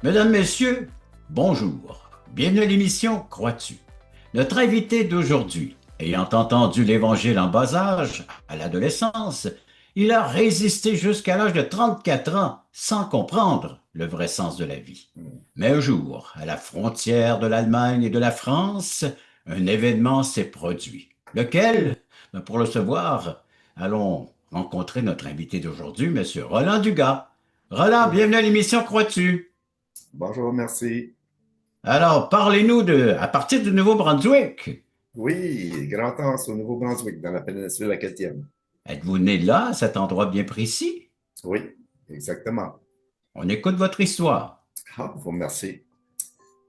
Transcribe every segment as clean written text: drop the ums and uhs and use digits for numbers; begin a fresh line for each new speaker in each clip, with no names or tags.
Mesdames, Messieurs, bonjour. Bienvenue à l'émission Crois-tu? Notre invité d'aujourd'hui, ayant entendu l'Évangile en bas âge, à l'adolescence, il a résisté jusqu'à l'âge de 34 ans sans comprendre le vrai sens de la vie. Mais un jour, à la frontière de l'Allemagne et de la France, un événement s'est produit. Lequel? Pour le savoir, allons rencontrer notre invité d'aujourd'hui, Monsieur Roland Dugas. Roland, bienvenue à l'émission Crois-tu?
Bonjour, merci.
Alors, parlez-nous à partir du Nouveau-Brunswick.
Oui, Grand-Anse au Nouveau-Brunswick, dans la péninsule acadienne.
Êtes-vous né là, à cet endroit bien précis?
Oui, exactement.
On écoute votre histoire.
Ah, vous remercie.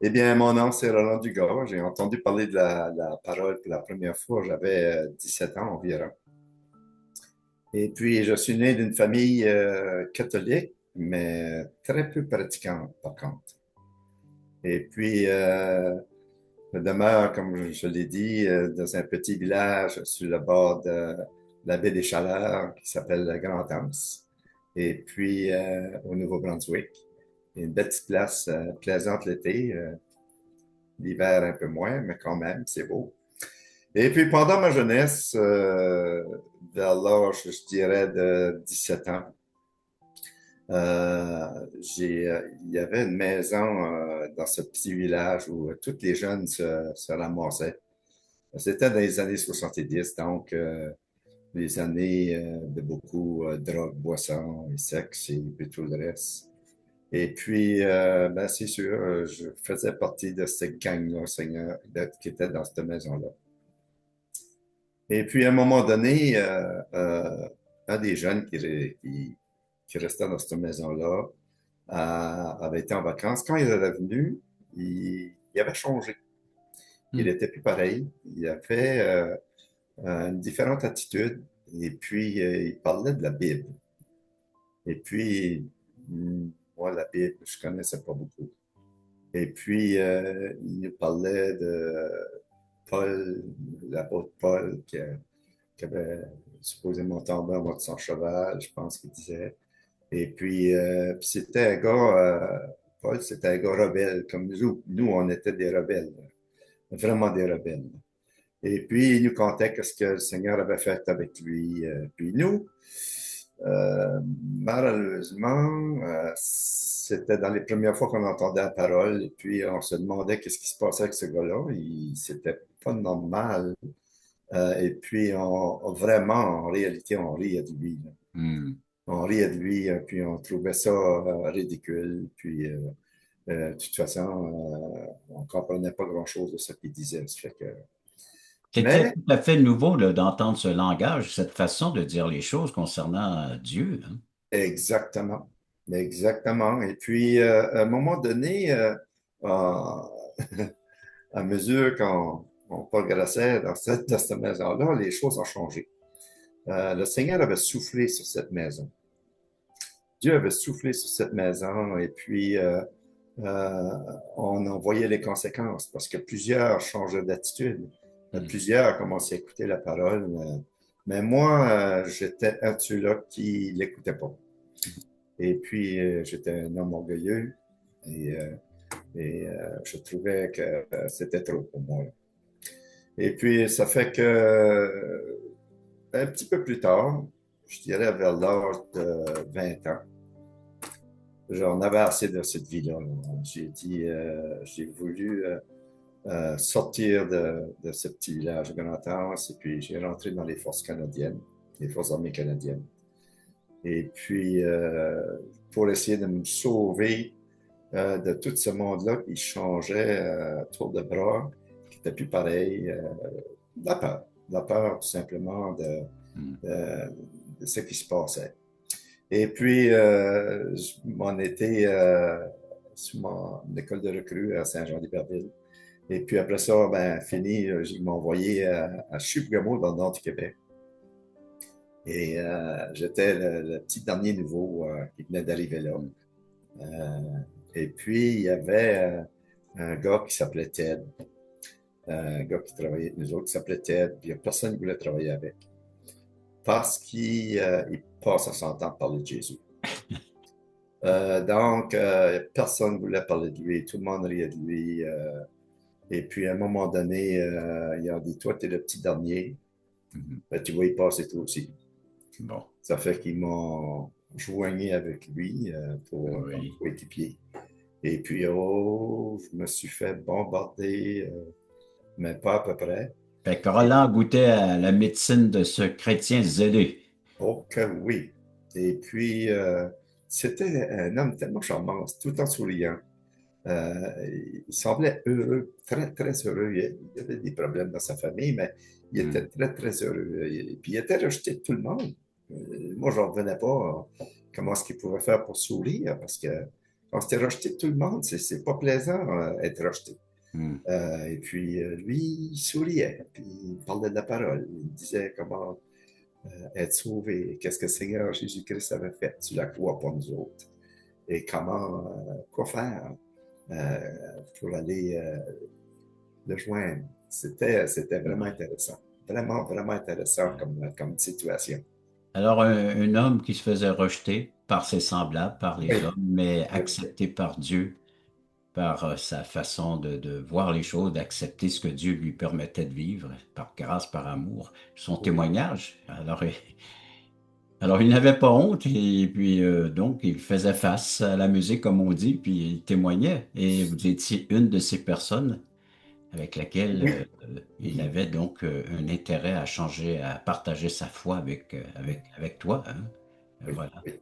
Eh bien, mon nom, c'est Roland Dugas. J'ai entendu parler de la parole pour la première fois, j'avais 17 ans environ. Et puis, je suis né d'une famille catholique, mais très peu pratiquante, par contre. Et puis, je demeure, comme je l'ai dit, dans un petit village sur le bord de la baie des Chaleurs qui s'appelle la Grand-Anse. Et puis, au Nouveau-Brunswick. Une belle petite place plaisante l'été, l'hiver un peu moins, mais quand même, c'est beau. Et puis, pendant ma jeunesse, vers l'âge, je dirais, de 17 ans, il y avait une maison dans ce petit village où tous les jeunes se ramassaient. C'était dans les années 70, donc les années de beaucoup drogue, boissons et sexe et puis tout le reste. Et puis, ben, c'est sûr, je faisais partie de cette gang-là, Seigneur, qui était dans cette maison-là. Et puis, à un moment donné, un des jeunes qui restait dans cette maison-là avait été en vacances. Quand il est revenu, il avait changé. Il
Hmm.
était plus pareil. Il avait une différente attitude. Et puis, il parlait de la Bible. Et puis, moi, la Bible, je connaissais pas beaucoup. Et puis, il nous parlait de Paul, l'apôtre Paul, qui avait supposément tombé en mode son cheval, je pense qu'il disait. Et puis, c'était un gars, Paul, c'était un gars rebelle, comme nous. Nous, on était des rebelles, vraiment des rebelles. Et puis, il nous contait ce que le Seigneur avait fait avec lui. Puis nous, malheureusement, c'était dans les premières fois qu'on entendait la parole. Et puis, on se demandait qu'est-ce qui se passait avec ce gars-là. C'était pas normal. Et puis, vraiment, en réalité, on riait de lui, là.
Hmm.
On riait de lui, puis on trouvait ça ridicule. Puis, de toute façon, on ne comprenait pas grand-chose de ce qu'il disait. Ça fait que...
C'était
Mais
tout à fait nouveau là, d'entendre ce langage, cette façon de dire les choses concernant Dieu, hein.
exactement, exactement. Et puis, à un moment donné, à, à mesure qu'on progressait dans cette maison-là, les choses ont changé. Le Seigneur avait soufflé sur cette maison. Dieu avait soufflé sur cette maison et puis euh, on en voyait les conséquences parce que plusieurs changeaient d'attitude.
Hmm.
Plusieurs commençaient à écouter la parole. Mais moi, j'étais un de ceux-là qui l'écoutait pas. Et puis, j'étais un homme orgueilleux et, je trouvais que c'était trop pour moi. Et puis, ça fait que un petit peu plus tard, je dirais vers l'âge de 20 ans, j'en avais assez de cette vie-là, là. J'ai dit, j'ai voulu sortir de ce petit village de Grand-Anse et puis j'ai rentré dans les forces canadiennes, les forces armées canadiennes. Et puis, pour essayer de me sauver de tout ce monde-là qui changeait tour de bras, qui n'était plus pareil, de la peur. De la peur, tout simplement,
Hmm.
de, de ce qui se passait. Et puis, je m'en étais sur mon école de recrue à Saint-Jean-d'Iberville. Et puis après ça, ben, fini, ils m'ont envoyé à Chibougamau, dans le nord du Québec. Et j'étais le petit dernier nouveau qui venait d'arriver là.
Hmm.
Euh, et puis, il y avait un gars qui s'appelait Ted, un gars qui travaillait avec nous autres qui s'appelait Ted, puis il n'y a personne qui voulait travailler avec parce qu'il passe à son temps de parler de Jésus. Personne ne voulait parler de lui, tout le monde riait de lui. Et puis, à un moment donné, ils ont dit, toi, t'es le petit dernier.
Mhm.
Ben, tu vas y passer toi aussi.
Bon,
Ça fait qu'ils m'ont joigné avec lui comme
oui.
coéquipier. Et puis, oh, je me suis fait bombarder, mais pas à peu près.
Fait que Roland goûtait à la médecine de ce chrétien zélé.
Oh que oui. Et puis, c'était un homme tellement charmant, tout en souriant. Il semblait heureux, très, très heureux. Il avait des problèmes dans sa famille, mais il était
Hmm.
très, très heureux. Et puis, il était rejeté de tout le monde. Moi, je n'en revenais pas comment est-ce qu'il pouvait faire pour sourire, parce que quand c'était rejeté de tout le monde, c'est pas plaisant être rejeté.
Hmm.
Et puis, lui, il souriait, puis il parlait de la parole. Il disait comment être sauvé, qu'est-ce que le Seigneur Jésus-Christ avait fait sur la croix pour nous autres, et comment, quoi faire pour aller le joindre. C'était vraiment
Ouais.
intéressant. Vraiment, vraiment intéressant comme situation.
Alors, un homme qui se faisait rejeter par ses semblables, par les
Oui,
hommes, mais
oui,
accepté par Dieu, par sa façon de voir les choses, d'accepter ce que Dieu lui permettait de vivre, par grâce, par amour, son
oui,
témoignage. Alors, il n'avait pas honte et puis donc il faisait face à la musique, comme on dit, puis il témoignait. Et vous étiez une de ces personnes avec laquelle
oui.
il avait donc un intérêt à changer, à partager sa foi avec toi, hein.
Oui,
Voilà.
oui.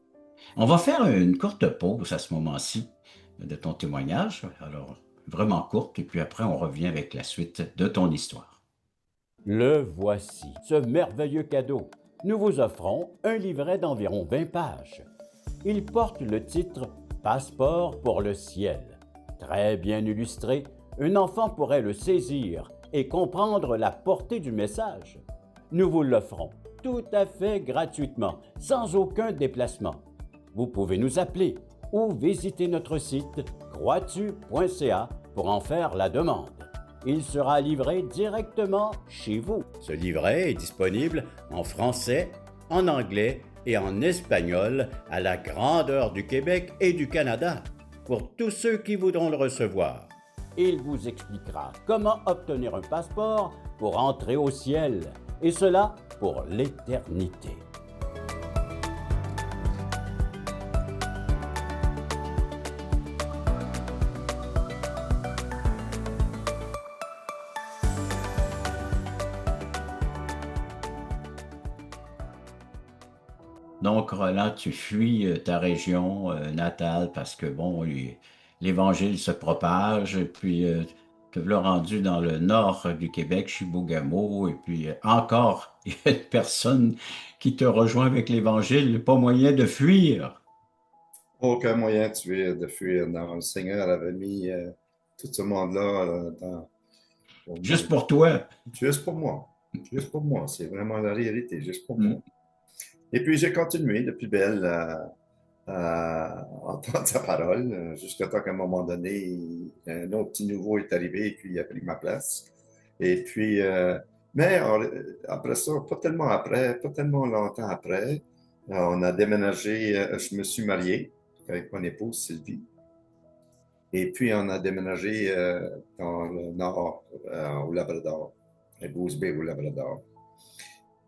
On va faire une courte pause à ce moment-ci de ton témoignage. Alors, vraiment courte, et puis après, on revient avec la suite de ton histoire.
Le voici, ce merveilleux cadeau. Nous vous offrons un livret d'environ 20 pages. Il porte le titre Passeport pour le ciel. Très bien illustré, un enfant pourrait le saisir et comprendre la portée du message. Nous vous l'offrons tout à fait gratuitement, sans aucun déplacement. Vous pouvez nous appeler ou visiter notre site croatu.ca pour en faire la demande. Il sera livré directement chez vous. Ce livret est disponible en français, en anglais et en espagnol à la grandeur du Québec et du Canada pour tous ceux qui voudront le recevoir. Il vous expliquera comment obtenir un passeport pour entrer au ciel, et cela pour l'éternité.
Donc, Roland, tu fuis ta région natale parce que, bon, l'Évangile se propage, et puis te voilà rendu dans le nord du Québec, Chibougamau, et puis encore, il y a une personne qui te rejoint avec l'Évangile, pas moyen de fuir,
Aucun moyen de fuir. Non, le Seigneur avait mis tout ce monde-là pour
juste
moi.
pour toi.
Juste pour moi. Juste pour moi. C'est vraiment la réalité, juste pour moi.
Hmm.
Et puis, j'ai continué depuis belle à entendre sa parole, jusqu'à temps qu'à un moment donné, un autre petit nouveau est arrivé et puis il a pris ma place. Et puis, après ça, pas tellement après, pas tellement longtemps après, on a déménagé, je me suis marié avec mon épouse Sylvie. Et puis, on a déménagé dans le nord, au Labrador, à Goose Bay, au Labrador.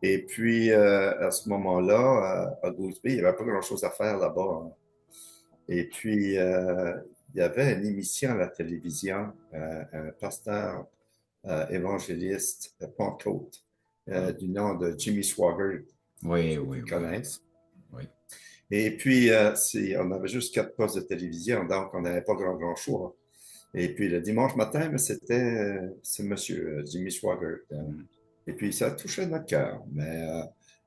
Et puis, à ce moment-là, à Goose Bay, il n'y avait pas grand-chose à faire là-bas, hein. Et puis, il y avait une émission à la télévision, un pasteur évangéliste de Pentecôte, du nom de Jimmy Swaggart,
Oui,
ceux
oui,
qui
oui,
connaissent.
oui.
Et puis, on avait juste 4 postes de télévision, donc on n'avait pas grand choix. Et puis, le dimanche matin, mais c'était ce monsieur, Jimmy Swaggart.
Hmm.
Et puis, ça touchait notre cœur, mais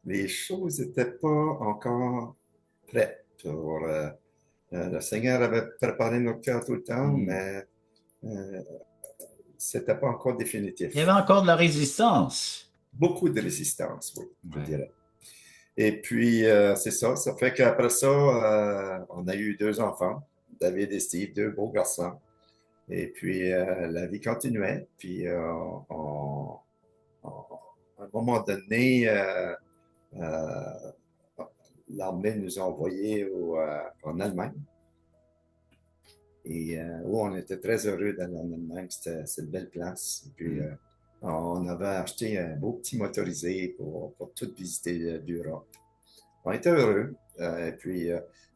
les choses n'étaient pas encore prêtes pour le Seigneur avait préparé notre cœur tout le temps,
Hmm.
mais euh, c'était pas encore
Il y avait
définitif.
encore de la résistance.
Beaucoup de résistance, oui, je
Ouais.
dirais. Et puis, c'est ça. Ça fait qu'après ça, on a eu 2 enfants, David et Steve, 2 beaux garçons. Et puis, la vie continuait. Puis, à un moment donné, euh, l'armée nous a envoyés en Allemagne. Et on était très heureux d'aller en Allemagne. C'était une belle place. Et puis, on avait acheté un beau petit motorisé pour tout visiter l'Europe. On était heureux. Et puis,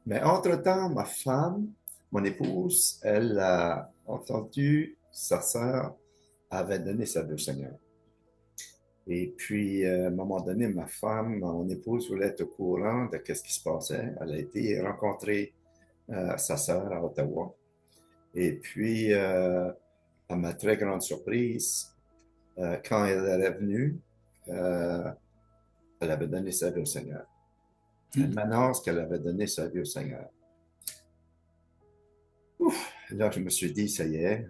mais entre-temps, ma femme, mon épouse, elle a entendu sa sœur avait donné sa vie au Seigneur. Et puis, à un moment donné, ma femme, mon épouse, voulait être au courant de ce qui se passait. Elle a été rencontrer sa sœur à Ottawa. Et puis, à ma très grande surprise, quand elle est revenue, elle avait donné sa vie au Seigneur. Elle m'annonce qu'elle avait donné sa vie au Seigneur. Ouf, là, je me suis dit, ça y est,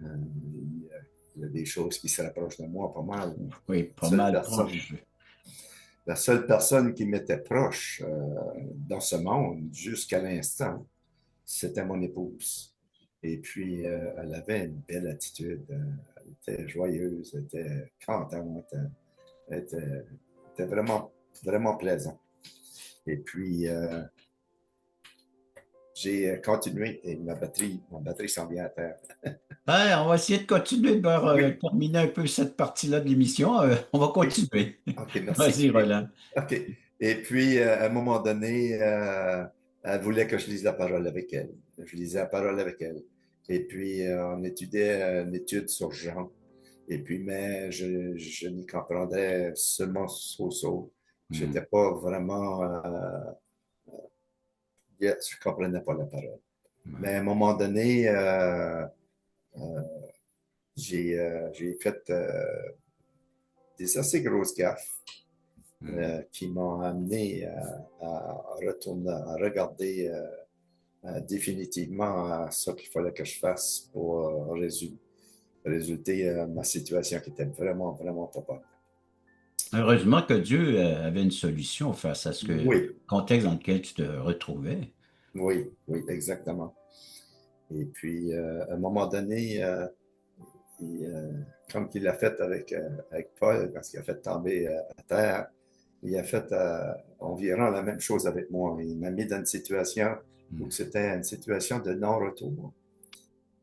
il y a des choses qui se rapprochent de moi pas mal.
Oui, pas mal proche.
La seule personne qui m'était proche dans ce monde jusqu'à l'instant, c'était mon épouse. Et puis, elle avait une belle attitude. Elle était joyeuse, elle était contente, elle était vraiment, vraiment plaisante. Et puis, j'ai continué et ma batterie s'en vient à terre.
Ben, on va essayer de continuer de terminer un peu cette partie-là de l'émission. On va continuer.
OK, merci.
Vas-y, Roland.
OK. Et puis, à un moment donné, elle voulait que je lise la parole avec elle. Je lisais la parole avec elle. Et puis, on étudiait une étude sur Jean. Et puis, mais je n'y comprenais seulement so-so. Je n'étais pas vraiment... je ne comprenais pas la parole. Mais à un moment donné, j'ai fait des assez grosses gaffes qui m'ont amené à retourner, à regarder définitivement à ce qu'il fallait que je fasse pour résulter ma situation qui était vraiment, vraiment pas bonne.
Heureusement que Dieu avait une solution face à ce contexte dans lequel tu te retrouvais.
Oui, oui, exactement. Et puis, à un moment donné, comme il l'a fait avec Paul, quand il a fait tomber à terre, il a fait environ la même chose avec moi. Il m'a mis dans une situation où c'était une situation de non-retour.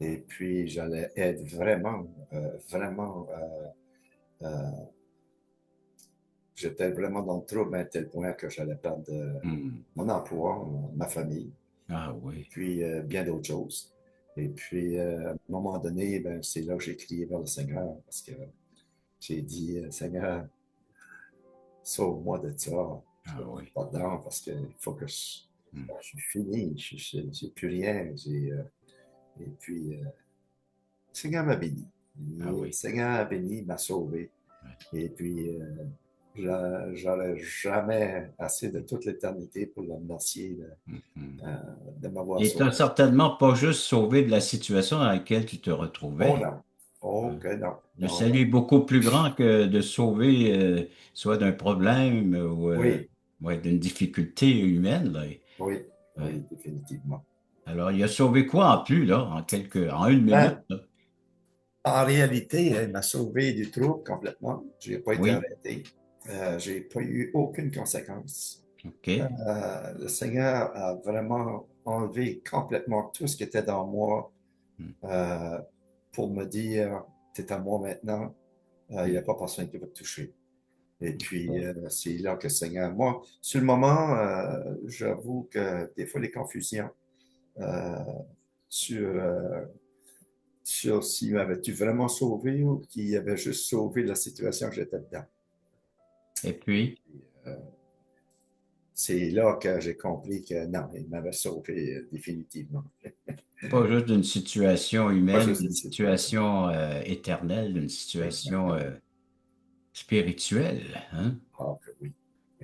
Et puis, j'allais être vraiment, j'étais vraiment dans le trouble à tel point que j'allais perdre mon emploi, ma famille.
Ah oui.
Puis, bien d'autres choses. Et puis, à un moment donné, ben, c'est là que j'ai crié vers le Seigneur parce que j'ai dit, Seigneur, sauve-moi de ça. Pardon, parce qu'il faut que je suis fini, je n'ai plus rien. Et puis, le Seigneur m'a béni. Le Seigneur a béni, m'a sauvé. Et puis, j'aurais jamais assez de toute l'éternité pour le remercier de m'avoir sauvé.
Et tu n'as certainement pas juste sauvé de la situation dans laquelle tu te retrouvais.
Oh non. Oh que non.
Le salut est beaucoup plus grand que de sauver soit d'un problème ou d'une difficulté humaine. Là.
Oui, définitivement.
Alors, il a sauvé quoi en plus, là, en une minute? Là?
En réalité, il m'a sauvé du trouble complètement. Je n'ai pas été arrêté. Je n'ai pas eu aucune conséquence. Le Seigneur a vraiment enlevé complètement tout ce qui était dans moi pour me dire, tu es à moi maintenant, il n'y a pas personne qui va te toucher. Et puis, c'est là que le Seigneur, moi, sur le moment, j'avoue que des fois, les confusions sur s'il m'avait-tu vraiment sauvé ou qu'il avait juste sauvé la situation que j'étais dedans.
Et puis?
C'est là que j'ai compris que non, il m'avait sauvé définitivement.
Pas juste d'une situation humaine, d'une situation éternelle, d'une situation spirituelle. Hein?
Ah, oui.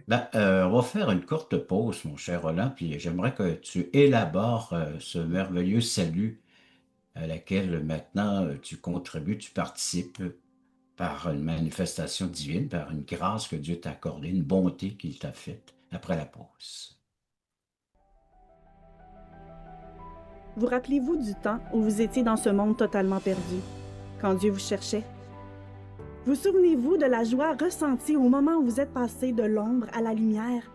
Ben, on va faire une courte pause, mon cher Roland, puis j'aimerais que tu élabores ce merveilleux salut à laquelle maintenant tu contribues, tu participes par une manifestation divine, par une grâce que Dieu t'a accordée, une bonté qu'il t'a faite après la pause.
Vous rappelez-vous du temps où vous étiez dans ce monde totalement perdu, quand Dieu vous cherchait? Vous souvenez-vous de la joie ressentie au moment où vous êtes passé de l'ombre à la lumière?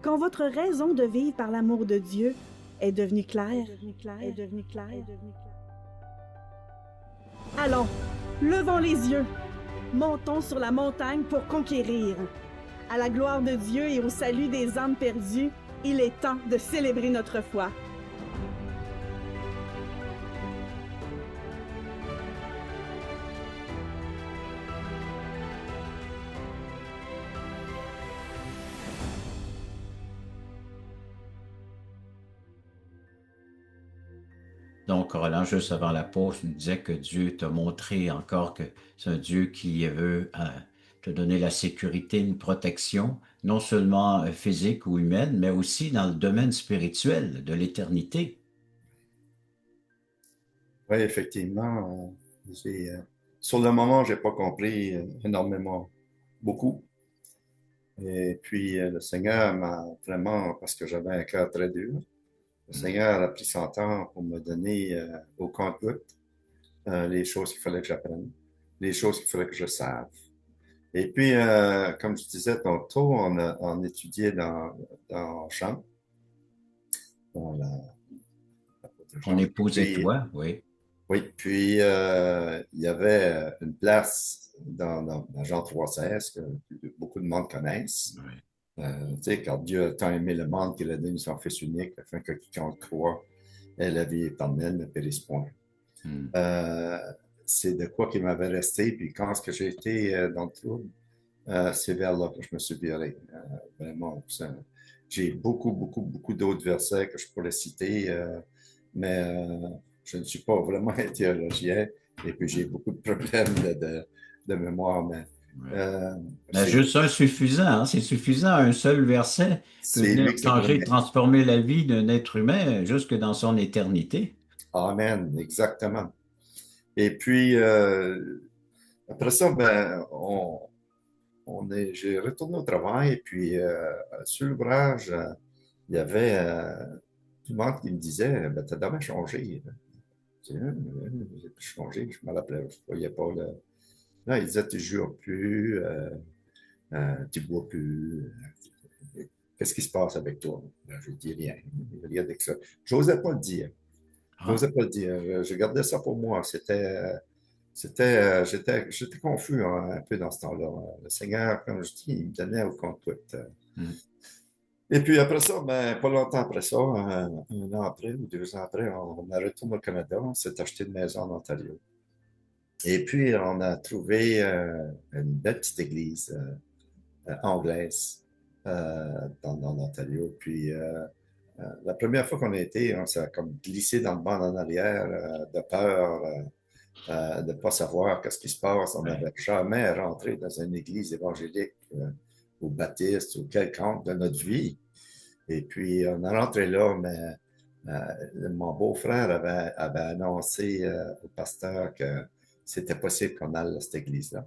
Quand votre raison de vivre par l'amour de Dieu est devenue claire. Allons, levons les yeux, montons sur la montagne pour conquérir. À la gloire de Dieu et au salut des âmes perdues, il est temps de célébrer notre foi.
Donc, Roland, juste avant la pause, nous disait que Dieu t'a montré encore que c'est un Dieu qui veut te donner la sécurité, une protection, non seulement physique ou humaine, mais aussi dans le domaine spirituel de l'éternité.
Oui, effectivement. Sur le moment, j'ai pas compris énormément, beaucoup. Et puis, le Seigneur m'a vraiment, parce que j'avais un cœur très dur, le Seigneur a pris son temps pour me donner au compte-gouttes les choses qu'il fallait que j'apprenne, les choses qu'il fallait que je sache. Et puis, comme je disais tantôt, on étudiait dans Jean, dans
Ton
Jean.
épouse et
Puis,
toi, oui.
oui, puis il y avait une place dans Jean 3,16 que beaucoup de monde connaissent.
Oui.
Tu sais, car Dieu a tant aimé le monde qu'il a donné son Fils unique, afin que quiconque croit ait la vie éternelle, ne périsse point. Euh, c'est de quoi qui m'avait resté, puis quand est-ce que j'ai été dans le trouble, c'est vers là que je me suis viré. Vraiment, j'ai beaucoup d'autres versets que je pourrais citer, mais je ne suis pas vraiment un théologien, et puis j'ai beaucoup de problèmes de mémoire, mais
Mais juste un suffisant, hein? C'est suffisant. Un seul verset peut
c'est
venir
lui qui l'a
changer,
donné.
transformer la vie d'un être humain jusque dans son éternité.
Amen, exactement. Et puis, après ça, ben, j'ai retourné au travail, et puis sur l'ouvrage, il y avait tout le monde qui me disait, ben, t'as dommage changé. J'ai changé, je me rappelais, je ne voyais pas le. Là, il disait, tu ne jures plus, tu ne bois plus. Qu'est-ce qui se passe avec toi? Ben, je ne dis rien. Rien de ça. Je n'osais pas le dire.
Ah,
J'osais pas le dire. Je gardais ça pour moi. J'étais confus hein, un peu dans ce temps-là. Le Seigneur, comme je dis, il me donnait au compte-gouttes.
hmm.
Et puis après ça, ben, pas longtemps après ça, un an après ou 2 ans après, on a retourné au Canada, on s'est acheté une maison en Ontario. Et puis, on a trouvé une belle petite église anglaise dans l'Ontario. Puis, la première fois qu'on a été, on s'est comme glissé dans le banc en arrière de peur de ne pas savoir qu'est-ce qui se passe. On n'avait jamais rentré dans une église évangélique ou baptiste ou quelconque de notre vie. Et puis, on est rentré là, mais mon beau-frère avait annoncé au pasteur que c'était possible qu'on aille à cette église-là.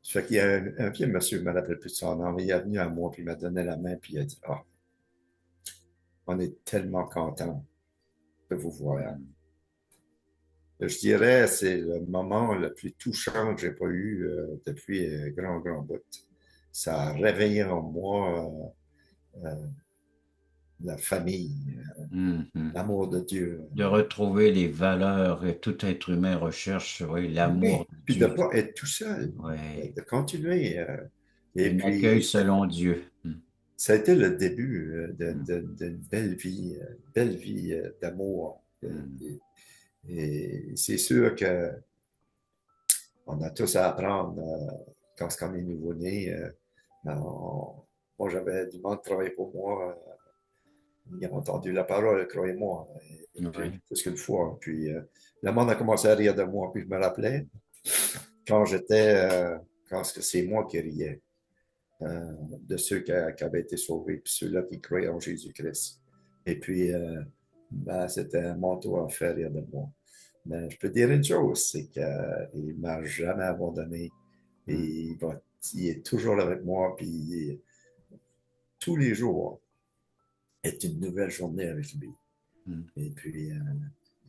Ça fait qu'il y a un vieux monsieur, je ne me rappelle plus de son nom, mais il est venu à moi, puis il m'a donné la main, puis il a dit, « Ah, on est tellement content de vous voir. » Je dirais, c'est le moment le plus touchant que j'ai pas eu depuis grand bout. Ça a réveillé en moi la famille, l'amour de Dieu.
De retrouver les valeurs que tout être humain recherche, oui, l'amour
Oui,
de
puis de
Dieu.
ne pas être tout seul,
Oui.
de continuer. Et
Un accueil
puis,
selon Dieu.
ça a été le début d'une belle vie d'amour. Et c'est sûr que on a tous à apprendre quand on est nouveau-né. Moi, j'avais du monde qui travaillait pour moi. Ils ont entendu la parole, croyez-moi, et puis,
Oui.
plus qu'une fois. Puis, le monde a commencé à rire de moi. Puis, je me rappelais quand quand c'est moi qui riais de ceux qui avaient été sauvés, puis ceux-là qui croyaient en Jésus-Christ. Et puis, ben, c'était mon tour à faire rire de moi. Mais je peux dire une chose, c'est qu'il ne m'a jamais abandonné. Et il est toujours avec moi, puis tous les jours est une nouvelle journée avec lui. Et puis,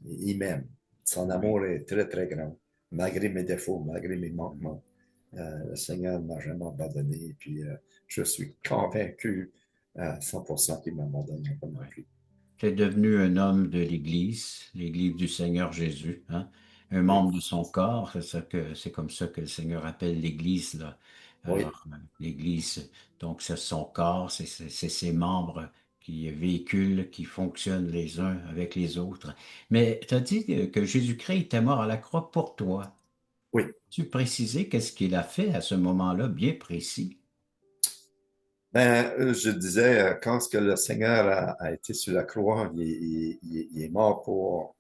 il m'aime. Son amour est très grand, malgré mes défauts, malgré mes manquements. Le Seigneur ne m'a jamais abandonné. Et puis, je suis convaincu à 100% qu'il m'a abandonné comme lui.
Tu es devenu un homme de l'Église du Seigneur Jésus, hein? Un membre de son corps, c'est comme ça que le Seigneur appelle l'Église, là.
Oui.
Alors, l'Église, donc c'est son corps, c'est ses membres qui véhiculent, qui fonctionnent les uns avec les autres. Mais tu as dit que Jésus-Christ était mort à la croix pour toi.
Oui.
Tu précisais qu'est-ce qu'il a fait à ce moment-là, bien précis.
Ben, je disais, quand ce que le Seigneur a été sur la croix, il est mort pour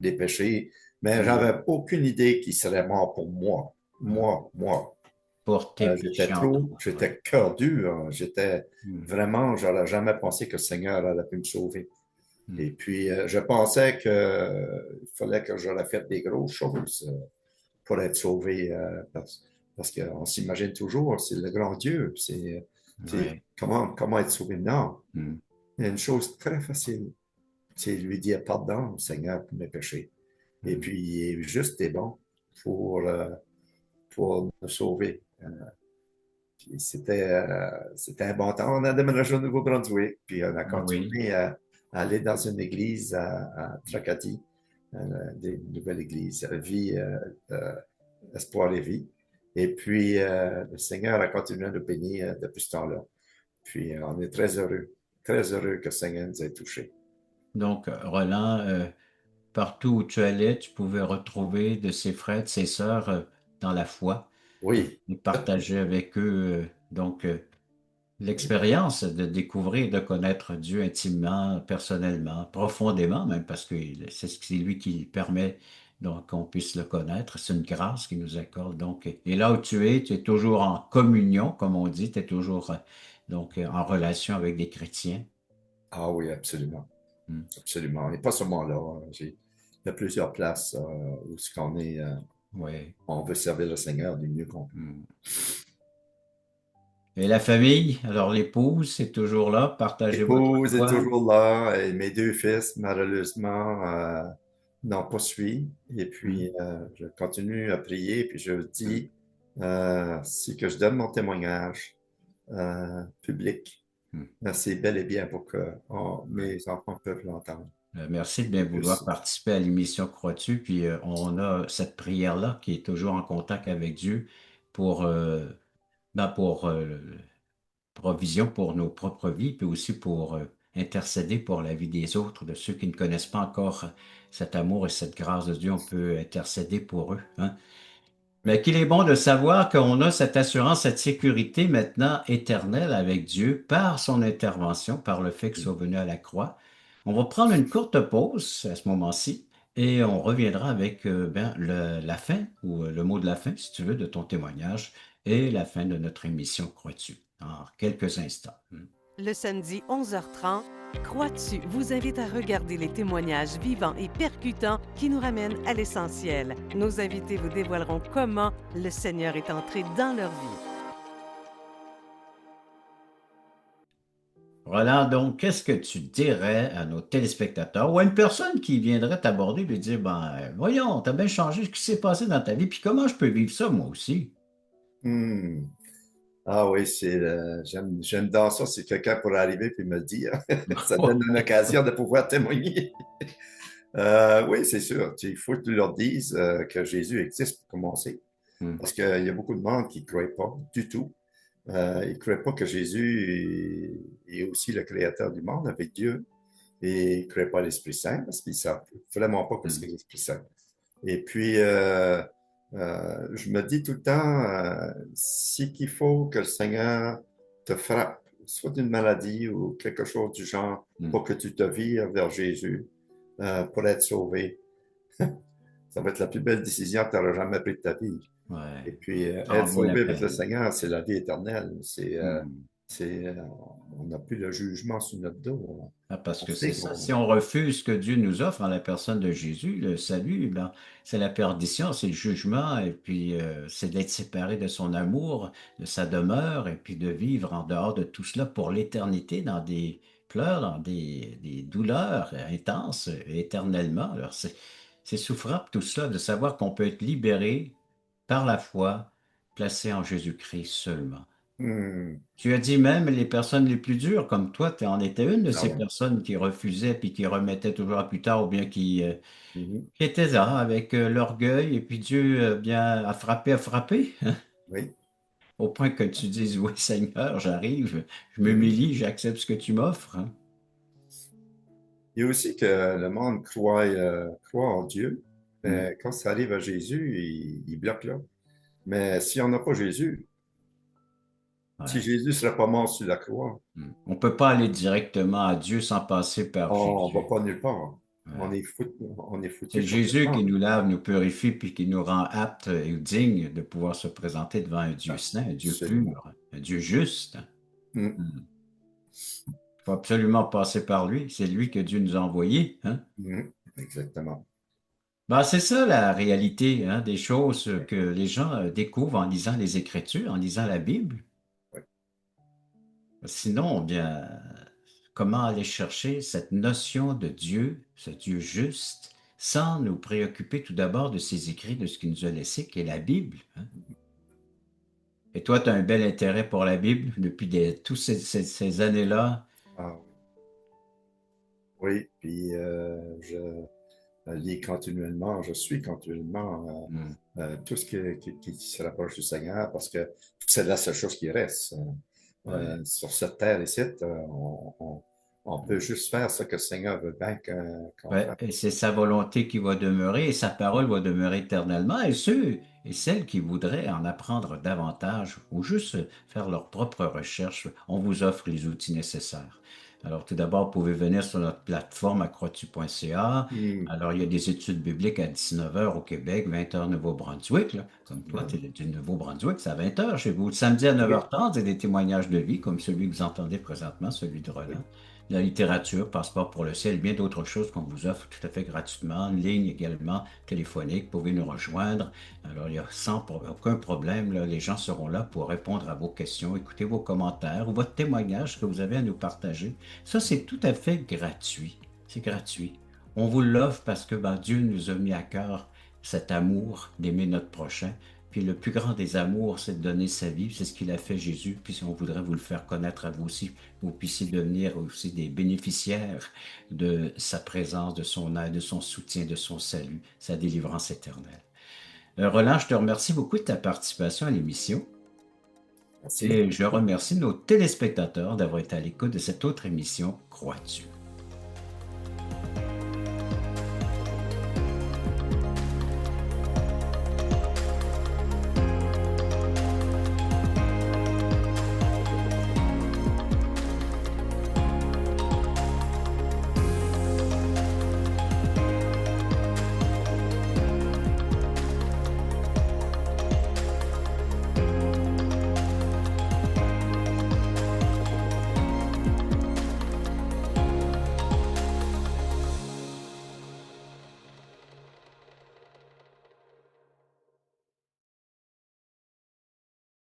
les péchés, mais
Hmm.
j'avais aucune idée qu'il serait mort pour moi.
Hmm.
Moi.
Pour tes péchés, entre autres. Ouais.
J'étais cœur dur, hein. J'étais
Hmm.
vraiment, j'aurais jamais pensé que le Seigneur allait pu me sauver.
Hmm.
Et puis, je pensais qu'il fallait que j'aurais fait des grosses choses pour être sauvé, parce qu'on s'imagine toujours, c'est le grand Dieu, c'est
Ouais.
comment être sauvé. Non,
Hmm.
il y a une chose très facile, c'est lui dire pardon, Seigneur, pour mes péchés. Et
Hmm.
puis, il est juste et bon pour, euh, pour nous sauver. C'était un bon temps. On a déménagé au Nouveau-Brunswick, puis on a
Ah oui.
continué à aller dans une église à Tracadie, une nouvelle église, Vie, Espoir et Vie. Et puis, le Seigneur a continué à nous bénir depuis ce temps-là. Puis, on est très heureux que le Seigneur nous ait touchés.
Donc, Roland, partout où tu allais, tu pouvais retrouver de ses frères, de ses sœurs dans la foi
Oui,
et partager avec eux l'expérience de découvrir, de connaître Dieu intimement, personnellement, profondément même, parce que c'est lui qui permet donc qu'on puisse le connaître. C'est une grâce qu'il nous accorde. Donc, et là où tu es toujours en communion, comme on dit, tu es toujours en relation avec des chrétiens.
ah oui, absolument.
Hmm.
Absolument. Et pas seulement là. Il y a plusieurs places où ce qu'on est,
Ouais.
on veut servir le Seigneur du mieux qu'on peut.
Hmm. Et la famille, alors l'épouse, c'est toujours là, partagez votre
L'épouse est
foi.
toujours là et mes deux fils, malheureusement, n'ont pas suivi. Et
Hmm.
puis, je continue à prier, puis je dis, si que je donne mon témoignage public,
Hmm.
c'est bel et bien pour que
Ouais.
mes enfants peuvent l'entendre.
Merci de bien
Et
vouloir
aussi.
participer à l'émission Croix-tu. Puis on a cette prière-là qui est toujours en contact avec Dieu pour, pour provision pour nos propres vies, puis aussi pour intercéder pour la vie des autres, de ceux qui ne connaissent pas encore cet amour et cette grâce de Dieu. On peut intercéder pour eux, hein. Mais qu'il est bon de savoir qu'on a cette assurance, cette sécurité maintenant éternelle avec Dieu par son intervention, par le fait qu'il soit venu à la croix. On va prendre une courte pause à ce moment-ci et on reviendra avec la fin ou le mot de la fin, si tu veux, de ton témoignage et la fin de notre émission Crois-tu en quelques instants.
Le samedi 11h30, Crois-tu vous invite à regarder les témoignages vivants et percutants qui nous ramènent à l'essentiel. Nos invités vous dévoileront comment le Seigneur est entré dans leur vie.
Voilà, donc, qu'est-ce que tu dirais à nos téléspectateurs ou à une personne qui viendrait t'aborder et lui dire, voyons, t'as bien changé, ce qui s'est passé dans ta vie, puis comment je peux vivre ça moi aussi?
Hmm. Ah oui, j'aime dans ça, si quelqu'un pourrait arriver puis me le dire. Ça donne une occasion de pouvoir témoigner. Oui, c'est sûr. Il faut que tu leur dises que Jésus existe pour commencer.
Hmm.
Parce qu'il y a beaucoup de monde qui ne croient pas du tout. Ils ne croient pas que Jésus est aussi le créateur du monde avec Dieu. Et ils ne croient pas à l'Esprit Saint parce qu'ils ne savent vraiment pas ce qu'est
Hmm.
l'Esprit Saint. Et puis, je me dis tout le temps, si qu'il faut que le Seigneur te frappe, soit d'une maladie ou quelque chose du genre,
Hmm.
pour que tu te vires vers Jésus, pour être sauvé, ça va être la plus belle décision que tu n'auras jamais prise de ta vie. Et
Ouais,
puis,
ça en
être
vaut la
sauvé avec le
peine.
Seigneur, c'est la vie éternelle.
Hmm.
C'est, euh, on n'a plus le jugement sur notre dos.
Ah, parce
On
que c'est
sait
ça.
qu'on...
Si on refuse ce que Dieu nous offre en la personne de Jésus, le salut, ben, c'est la perdition, c'est le jugement, et puis c'est d'être séparé de son amour, de sa demeure, et puis de vivre en dehors de tout cela pour l'éternité, dans des pleurs, dans des douleurs intenses, éternellement. Alors, c'est souffrant tout cela de savoir qu'on peut être libéré par la foi, placé en Jésus-Christ seulement.
Hmm.
Tu as dit même les personnes les plus dures, comme toi, tu en étais une de
Ah
ces
ouais.
personnes qui refusaient puis qui remettaient toujours à plus tard ou bien
Mhm.
qui étaient là avec l'orgueil et puis Dieu bien a frappé, hein,
Oui.
au point que tu dises, oui Seigneur, j'arrive, je
Mhm.
m'humilie, j'accepte ce que tu m'offres, hein.
Il y a aussi que le monde croit en Dieu.
Mm.
Mais quand ça arrive à Jésus, il bloque là. Mais s'il n'y en a pas Jésus, si
Ouais.
Jésus ne serait pas mort sur la croix,
Mm. On ne peut pas aller directement à Dieu sans passer par
on ne va
Jésus.
pas nulle part.
Ouais.
On est
C'est
foutu
Jésus qui
complètement.
nous lave, nous purifie, puis qui nous rend aptes et dignes de pouvoir se présenter devant un Dieu saint, un Dieu
Absolument.
pur, un Dieu juste.
Mm.
Il faut absolument passer par lui. C'est lui que Dieu nous a envoyé, hein.
Mm. Exactement.
Ben, c'est ça la réalité, hein, des choses que les gens découvrent en lisant les Écritures, en lisant la Bible.
Ouais.
Sinon, bien, comment aller chercher cette notion de Dieu, ce Dieu juste, sans nous préoccuper tout d'abord de ses écrits, de ce qu'il nous a laissé, qui est la Bible, hein? Et toi, tu as un bel intérêt pour la Bible depuis toutes ces années-là.
Ah, oui, puis je lis continuellement, je suis continuellement
Hmm.
tout ce qui se rapproche du Seigneur parce que c'est la seule chose qui reste.
Ouais.
Sur cette terre ici, on peut juste faire ce que le Seigneur veut bien qu'on
Ouais,
fasse.
et c'est sa volonté qui va demeurer et sa parole va demeurer éternellement. Et ceux et celles qui voudraient en apprendre davantage ou juste faire leurs propres recherches, on vous offre les outils nécessaires. Alors, tout d'abord, vous pouvez venir sur notre plateforme accrotu.ca.
Hmm.
Alors, il y a des études bibliques à 19 heures au Québec, 20 heures Nouveau-Brunswick, là. Comme toi, tu es
Ben,
du Nouveau-Brunswick, c'est à 20 heures chez vous. Le samedi à
oui,
9h30, c'est des témoignages de vie, comme celui que vous entendez présentement, celui de Roland.
oui,
La littérature, Passeport pour le ciel, et bien d'autres choses qu'on vous offre tout à fait gratuitement, en ligne également, téléphonique, vous pouvez nous rejoindre. Alors, il y a aucun problème, là, les gens seront là pour répondre à vos questions, écouter vos commentaires ou votre témoignage que vous avez à nous partager. Ça, c'est tout à fait gratuit. C'est gratuit. On vous l'offre parce que ben, Dieu nous a mis à cœur cet amour d'aimer notre prochain. Puis le plus grand des amours, c'est de donner sa vie. C'est ce qu'il a fait Jésus. Puis si on voudrait vous le faire connaître à vous aussi, vous puissiez devenir aussi des bénéficiaires de sa présence, de son aide, de son soutien, de son salut, sa délivrance éternelle. Roland, je te remercie beaucoup de ta participation à l'émission
merci.
et je remercie nos téléspectateurs d'avoir été à l'écoute de cette autre émission, Crois-tu?